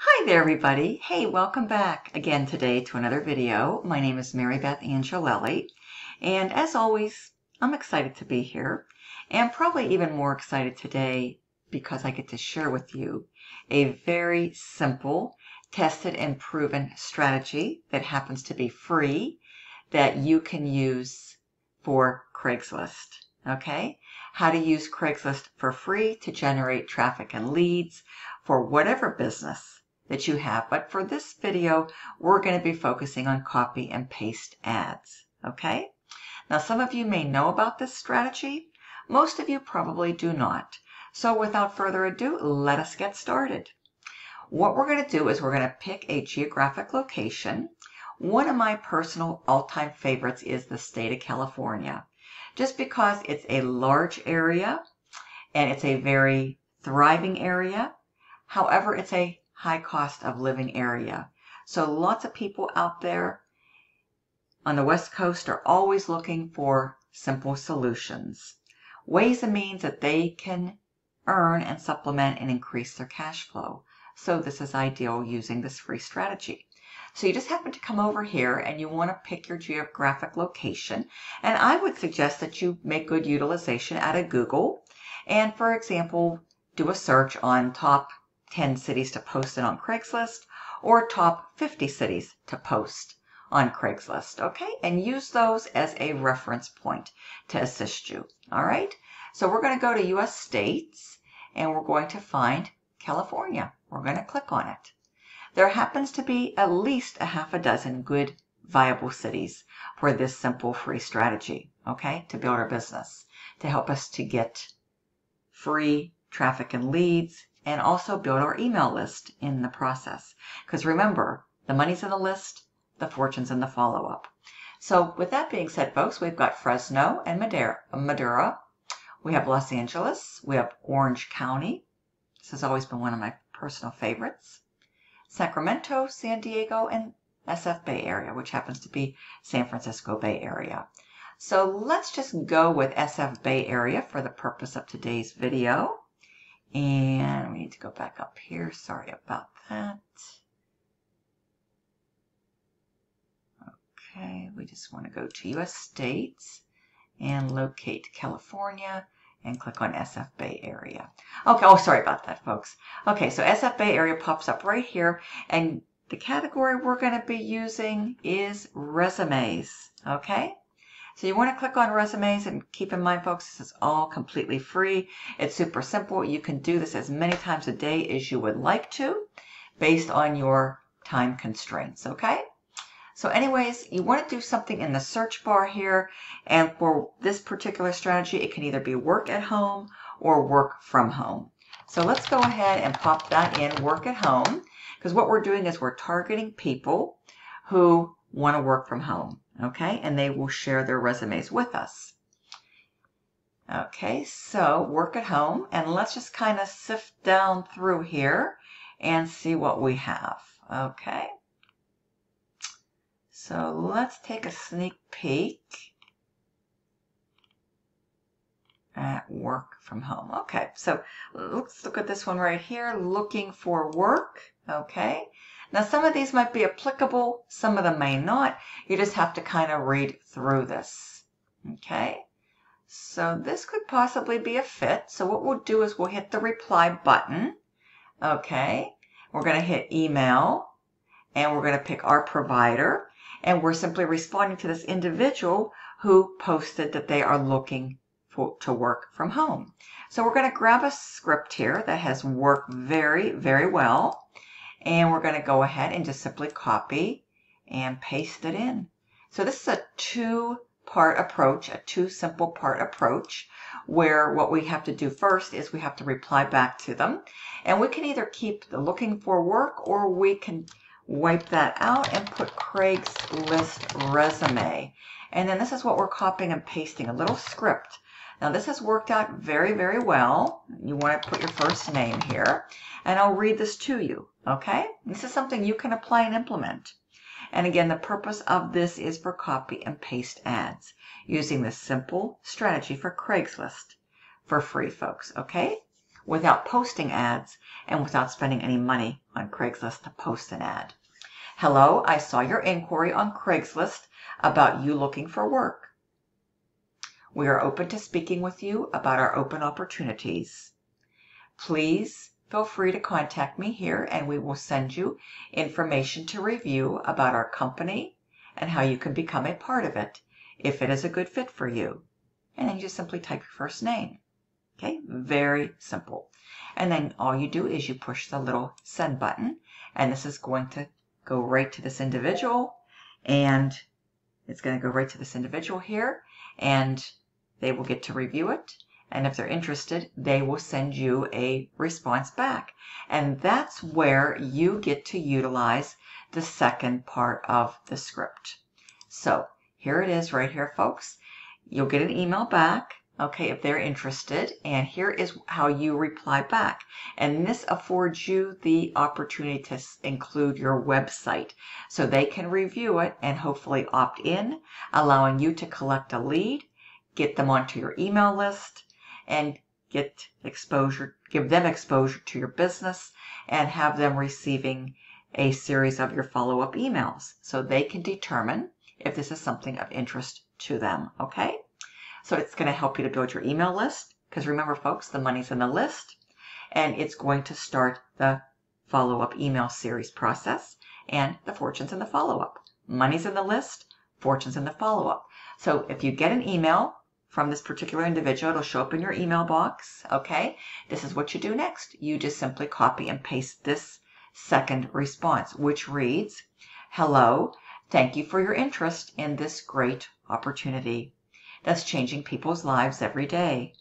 Hi there, everybody. Hey, welcome back again today to another video. My name is Mary Beth Angelelli, and as always, I'm excited to be here, and probably even more excited today because I get to share with you a very simple, tested and proven strategy that happens to be free that you can use for Craigslist. Okay? How to use Craigslist for free to generate traffic and leads for whatever business that you have. But for this video, we're going to be focusing on copy and paste ads. Okay? Now, some of you may know about this strategy. Most of you probably do not. So without further ado, let us get started. What we're going to do is we're going to pick a geographic location. One of my personal all-time favorites is the state of California, just because it's a large area and it's a very thriving area. However, it's a high cost of living area. So lots of people out there on the West Coast are always looking for simple solutions, ways and means that they can earn and supplement and increase their cash flow. So this is ideal using this free strategy. So you just happen to come over here and you want to pick your geographic location. And I would suggest that you make good utilization out of Google. And for example, do a search on top 10 cities to post it on Craigslist or top 50 cities to post on Craigslist. Okay, and use those as a reference point to assist you. All right, so we're going to go to US states and we're going to find California. We're going to click on it. There happens to be at least a half a dozen good viable cities for this simple free strategy, okay, to build our business, to help us to get free traffic and leads, and also build our email list in the process. Because remember, the money's in the list, the fortune's in the follow-up. So with that being said, folks, we've got Fresno and Madera. We have Los Angeles. We have Orange County. This has always been one of my personal favorites. Sacramento, San Diego, and SF Bay Area, which happens to be San Francisco Bay Area. So let's just go with SF Bay Area for the purpose of today's video. And we need to go back up here. Sorry about that. Okay, we just want to go to US states and locate California and click on SF Bay Area. Okay, oh, sorry about that, folks. Okay, so SF Bay Area pops up right here, and the category we're going to be using is resumes. Okay? So you want to click on resumes, and keep in mind, folks, this is all completely free. It's super simple. You can do this as many times a day as you would like to, based on your time constraints, okay? So anyways, you want to do something in the search bar here, and for this particular strategy, it can either be work at home or work from home. So let's go ahead and pop that in, work at home, because what we're doing is we're targeting people who want to work from home. Okay, and they will share their resumes with us. Okay, so work at home, and let's just kind of sift down through here and see what we have. Okay, so let's take a sneak peek at work from home. Okay, so let's look at this one right here, looking for work. Okay. Now, some of these might be applicable, some of them may not. You just have to kind of read through this. Okay, so this could possibly be a fit. So what we'll do is we'll hit the reply button. Okay, we're going to hit email, and we're going to pick our provider, and we're simply responding to this individual who posted that they are looking to work from home. So we're going to grab a script here that has worked very, very well. And we're going to go ahead and just simply copy and paste it in. So this is a two-part approach, a two-simple-part approach, where what we have to do first is we have to reply back to them. And we can either keep the looking for work, or we can wipe that out and put Craigslist resume. And then this is what we're copying and pasting, a little script. Now this has worked out very, very well. You want to put your first name here, and I'll read this to you, okay? This is something you can apply and implement. And again, the purpose of this is for copy and paste ads, using this simple strategy for Craigslist for free, folks, okay? without posting ads and without spending any money on Craigslist to post an ad. Hello, I saw your inquiry on Craigslist about you looking for work. We are open to speaking with you about our open opportunities. Please feel free to contact me here and we will send you information to review about our company and how you can become a part of it if it is a good fit for you. And then you just simply type your first name. Okay, very simple. And then all you do is you push the little send button, and this is going to go right to this individual, and it's going to go right to this individual here, and they will get to review it. And if they're interested, they will send you a response back. And that's where you get to utilize the second part of the script. So here it is right here, folks. You'll get an email back, okay, if they're interested. And here is how you reply back. And this affords you the opportunity to include your website so they can review it and hopefully opt in, allowing you to collect a lead, get them onto your email list, and get exposure, give them exposure to your business, and have them receiving a series of your follow-up emails so they can determine if this is something of interest to them, okay? So it's going to help you to build your email list, because remember, folks, the money's in the list, and it's going to start the follow-up email series process, and the fortune's in the follow-up. Money's in the list, fortune's in the follow-up. So if you get an email from this particular individual, it'll show up in your email box, okay? This is what you do next. You just simply copy and paste this second response, which reads, hello, thank you for your interest in this great opportunity that's changing people's lives every day.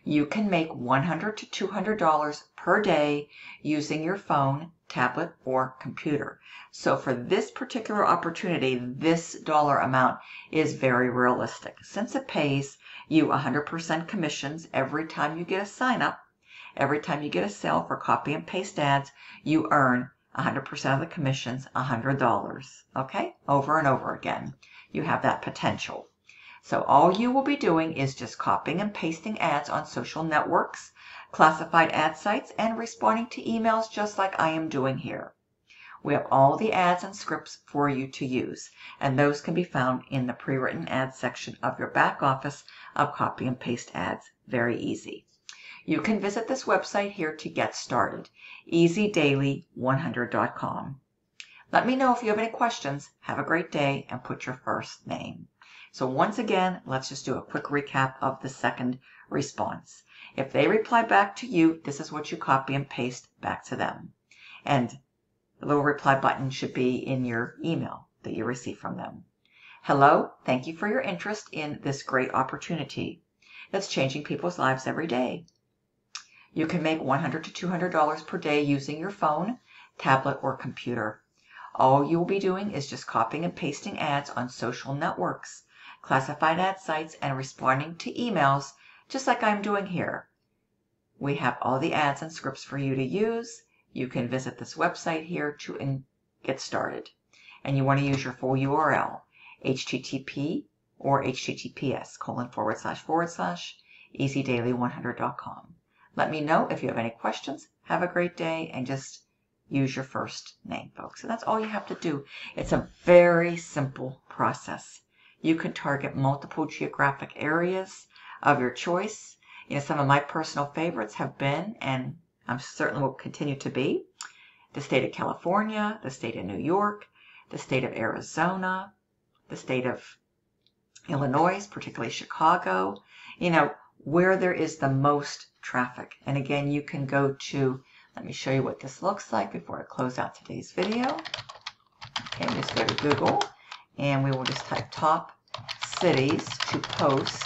You can make $100 to $200 per day using your phone, tablet, or computer. So for this particular opportunity, this dollar amount is very realistic. Since it pays you 100% commissions every time you get a sign up, every time you get a sale for copy and paste ads, you earn 100% of the commissions, $100, okay? Over and over again. You have that potential. So all you will be doing is just copying and pasting ads on social networks, classified ad sites, and responding to emails just like I am doing here. We have all the ads and scripts for you to use, and those can be found in the pre-written ads section of your back office of copy and paste ads. Very easy. You can visit this website here to get started, easydaily100.com. Let me know if you have any questions. Have a great day and put your first name. So once again, let's just do a quick recap of the second response. If they reply back to you, this is what you copy and paste back to them. And the little reply button should be in your email that you receive from them. Hello, thank you for your interest in this great opportunity that's changing people's lives every day. You can make $100 to $200 per day using your phone, tablet, or computer. All you will be doing is just copying and pasting ads on social networks, classified ad sites, and responding to emails just like I'm doing here. We have all the ads and scripts for you to use. You can visit this website here to get started. And you want to use your full URL, http or https://easydaily100.com. Let me know if you have any questions. Have a great day, and just use your first name, folks. And that's all you have to do. It's a very simple process. You can target multiple geographic areas of your choice. You know, some of my personal favorites have been, and I'm certainly will continue to be, the state of California, the state of New York, the state of Arizona, the state of Illinois, particularly Chicago, you know, where there is the most traffic. And again, you can go to, let me show you what this looks like before I close out today's video. Okay, just go to Google, and we will just type top cities to post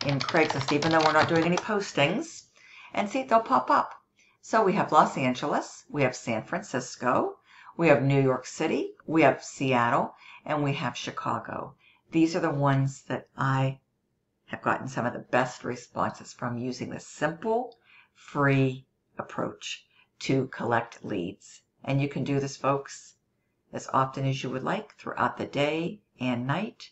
in Craigslist, even though we're not doing any postings, and see, they'll pop up. So we have Los Angeles, we have San Francisco, we have New York City, we have Seattle, and we have Chicago. These are the ones that I have gotten some of the best responses from using this simple, free approach to collect leads. And you can do this, folks, as often as you would like throughout the day and night,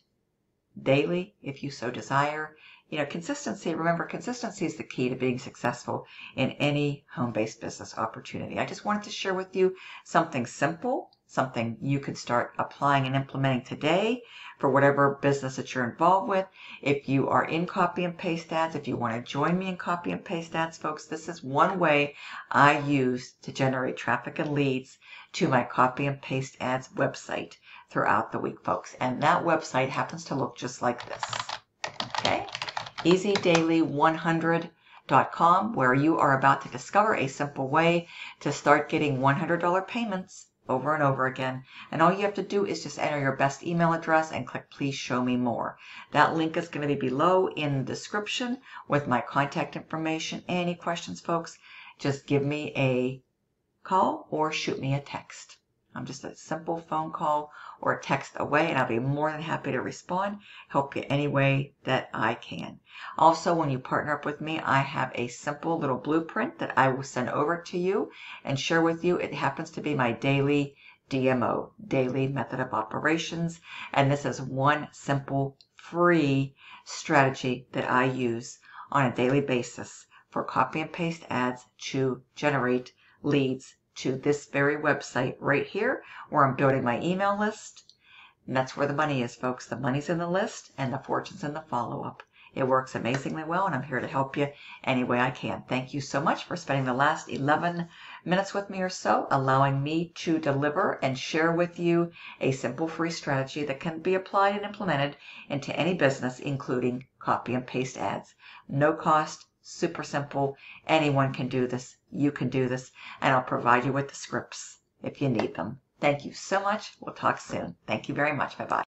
daily, if you so desire. Consistency, remember, consistency is the key to being successful in any home-based business opportunity. I just wanted to share with you something simple, something you could start applying and implementing today for whatever business that you're involved with. If you are in copy and paste ads, if you want to join me in copy and paste ads, folks, this is one way I use to generate traffic and leads to my copy and paste ads website throughout the week, folks. And that website happens to look just like this. Okay? EasyDaily100.com, where you are about to discover a simple way to start getting $100 payments over and over again. And all you have to do is just enter your best email address and click Please Show Me More. That link is going to be below in the description with my contact information. Any questions, folks, just give me a call or shoot me a text. I'm just a simple phone call or a text away, and I'll be more than happy to respond, help you any way that I can. Also, when you partner up with me, I have a simple little blueprint that I will send over to you and share with you. It happens to be my daily DMO, daily method of operations, and this is one simple free strategy that I use on a daily basis for copy and paste ads to generate leads to this very website right here, where I'm building my email list. And that's where the money is, folks. The money's in the list and the fortune's in the follow-up. It works amazingly well, and I'm here to help you any way I can. Thank you so much for spending the last 11 minutes with me or so, allowing me to deliver and share with you a simple free strategy that can be applied and implemented into any business, including copy and paste ads. No cost, super simple. Anyone can do this. You can do this. And I'll provide you with the scripts if you need them. Thank you so much. We'll talk soon. Thank you very much. Bye-bye.